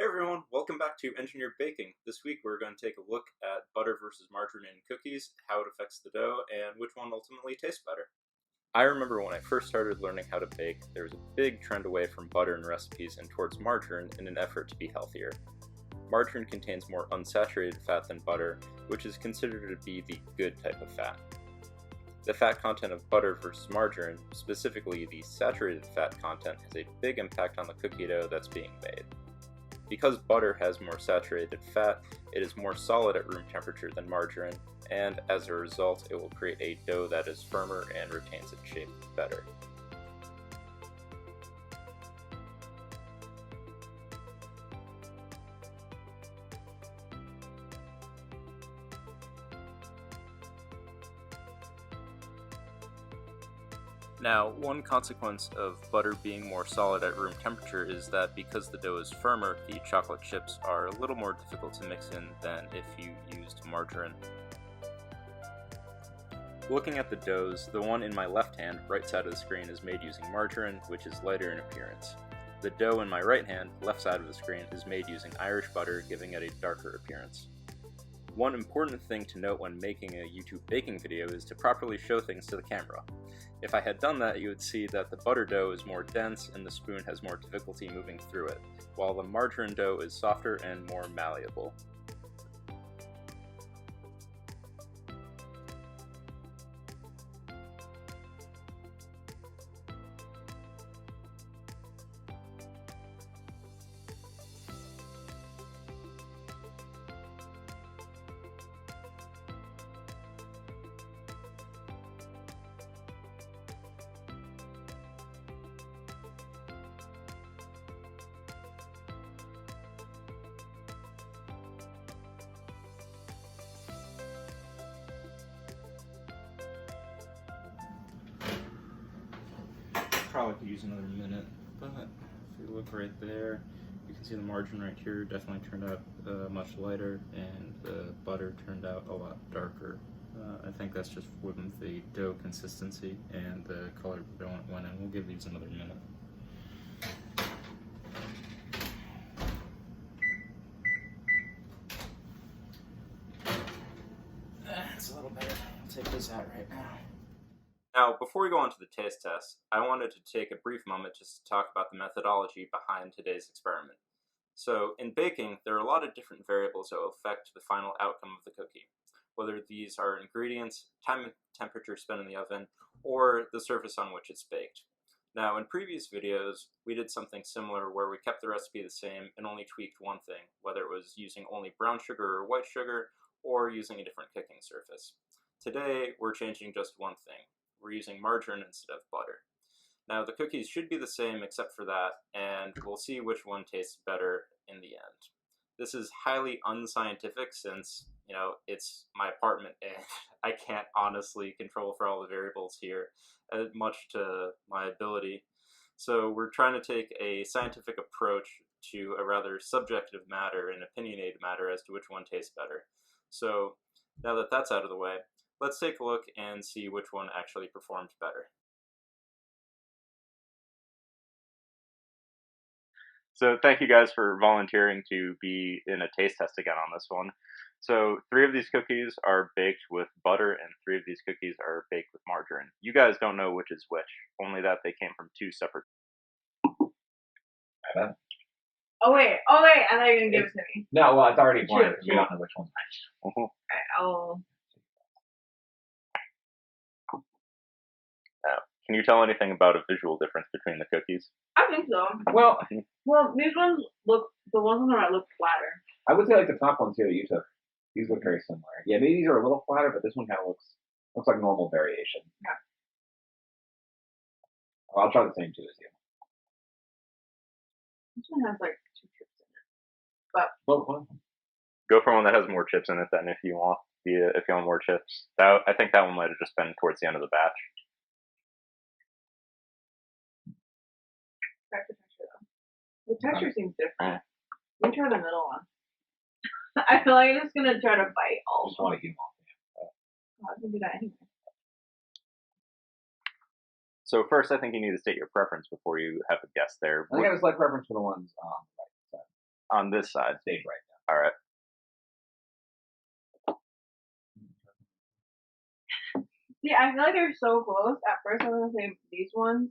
Hey everyone, welcome back to Engineered Baking. This week we're going to take a look at butter versus margarine in cookies, how it affects the dough, and which one ultimately tastes better. I remember when I first started learning how to bake, there was a big trend away from butter in recipes and towards margarine in an effort to be healthier. Margarine contains more unsaturated fat than butter, which is considered to be the good type of fat. The fat content of butter versus margarine, specifically the saturated fat content, has a big impact on the cookie dough that's being made. Because butter has more saturated fat, it is more solid at room temperature than margarine, and as a result, it will create a dough that is firmer and retains its shape better. Now, one consequence of butter being more solid at room temperature is that because the dough is firmer, the chocolate chips are a little more difficult to mix in than if you used margarine. Looking at the doughs, the one in my left hand, right side of the screen, is made using margarine, which is lighter in appearance. The dough in my right hand, left side of the screen, is made using Irish butter, giving it a darker appearance. One important thing to note when making a YouTube baking video is to properly show things to the camera. If I had done that, you would see that the butter dough is more dense and the spoon has more difficulty moving through it, while the margarine dough is softer and more malleable. Probably could use another minute, but if you look right there, you can see the margin right here definitely turned out much lighter, and the butter turned out a lot darker. I think that's just when the dough consistency and the color went in. We'll give these another minute. It's a little better. I'll take this out right now. Now, before we go on to the taste test, I wanted to take a brief moment just to talk about the methodology behind today's experiment. So, in baking, there are a lot of different variables that will affect the final outcome of the cookie, whether these are ingredients, time and temperature spent in the oven, or the surface on which it's baked. Now, in previous videos, we did something similar where we kept the recipe the same and only tweaked one thing, whether it was using only brown sugar or white sugar, or using a different cooking surface. Today, we're changing just one thing. We're using margarine instead of butter. Now, the cookies should be the same except for that, and we'll see which one tastes better in the end. This is highly unscientific since, it's my apartment and I can't honestly control for all the variables here, much to my ability. So we're trying to take a scientific approach to a rather subjective matter and opinionated matter as to which one tastes better. So now that that's out of the way, let's take a look and see which one actually performed better. So thank you guys for volunteering to be in a taste test again on this one. So 3 of these cookies are baked with butter and 3 of these cookies are baked with margarine. You guys don't know which is which, only that they came from 2 separate. Oh wait, I thought you were gonna give it to me. No, well, it's already blank. We don't know which one's next. Okay, I'll. Can you tell anything about a visual difference between the cookies? I think so. Well, these ones the ones on the right look flatter. I would say like the top ones here that you took. These look very similar. Yeah, maybe these are a little flatter, but this one kind of looks like normal variation. Yeah. Well, I'll try the same too as you. This one has like 2 chips in it. But Go for one that has more chips in it then if you want. If you want more chips. I think that one might have just been towards the end of the batch. check the texture though. The texture seems different. Let me try the middle one. I feel like I'm just gonna try to bite all. Just want to eat them all. I can do that anyway. So first, I think you need to state your preference before you have a guess there. I think I have a slight preference for the ones right side. On this side. Stage right now. All right. See, I feel like they're so close. At first, I was gonna say these ones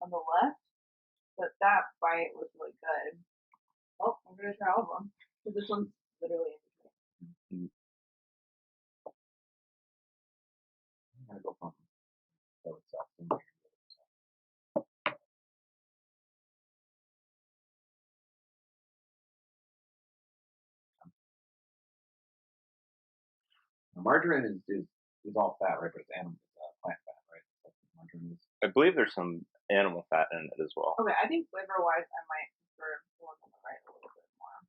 on the left, but that bite was really good. Oh, I'm gonna try all of them. So this one's literally in between. I'm gonna go from so itself. Margarine is all fat, right? But it's animal, plant fat, right? That's what margarine is. I believe there's some animal fat in it as well. Okay, I think flavor-wise, I might prefer the one on the right a little bit more.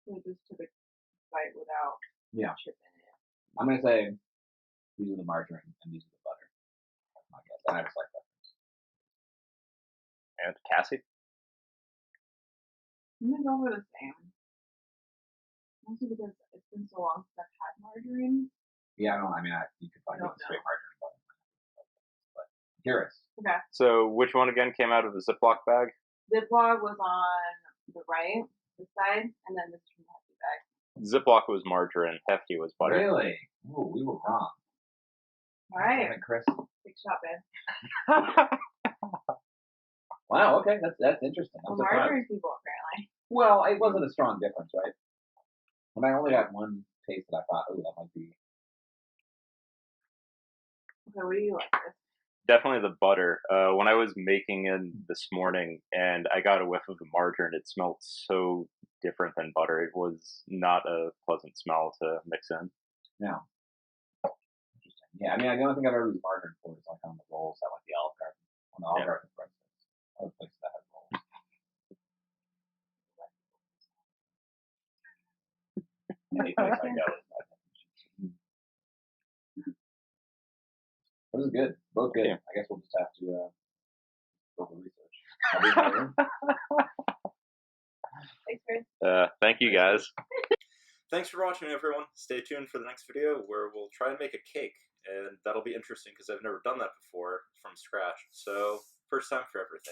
So just took a bite without chip in it. I'm gonna say these are the margarine and these are the butter. That's my guess. And I just like that. And Cassie? I'm gonna go for the same. Mostly because it's been so long since I've had margarine. Yeah, I mean, you could find it straight margarine butter. But I'm curious. Okay. So which one again came out of the Ziploc bag? Ziploc was on the right, this side, and then this from the hefty bag. Ziploc was margarine, hefty was butter. Really? Ooh, we were wrong. All right. Damn it, Chris. Big shot, babe. Wow. Okay, that's interesting. Well, margarine people apparently. Well, it wasn't a strong difference, right? And I only got one taste that I thought, oh, that might be. Okay, what do you like this? Definitely the butter. When I was making it this morning and I got a whiff of the margarine, it smelled so different than butter. It was not a pleasant smell to mix in. Yeah. Interesting. Yeah, I mean, the only thing I've ever used margarine for is like on the rolls at like the Olive Garden. On the Olive Garden, for instance. Other places that have rolls. Any place I go, this is good. Both good. Yeah. I guess we'll just have to go for research. I'll be in my room. Thanks, Chris. Thank you guys. Thanks for watching, everyone. Stay tuned for the next video where we'll try and make a cake, and that'll be interesting because I've never done that before from scratch. So, first time for everything.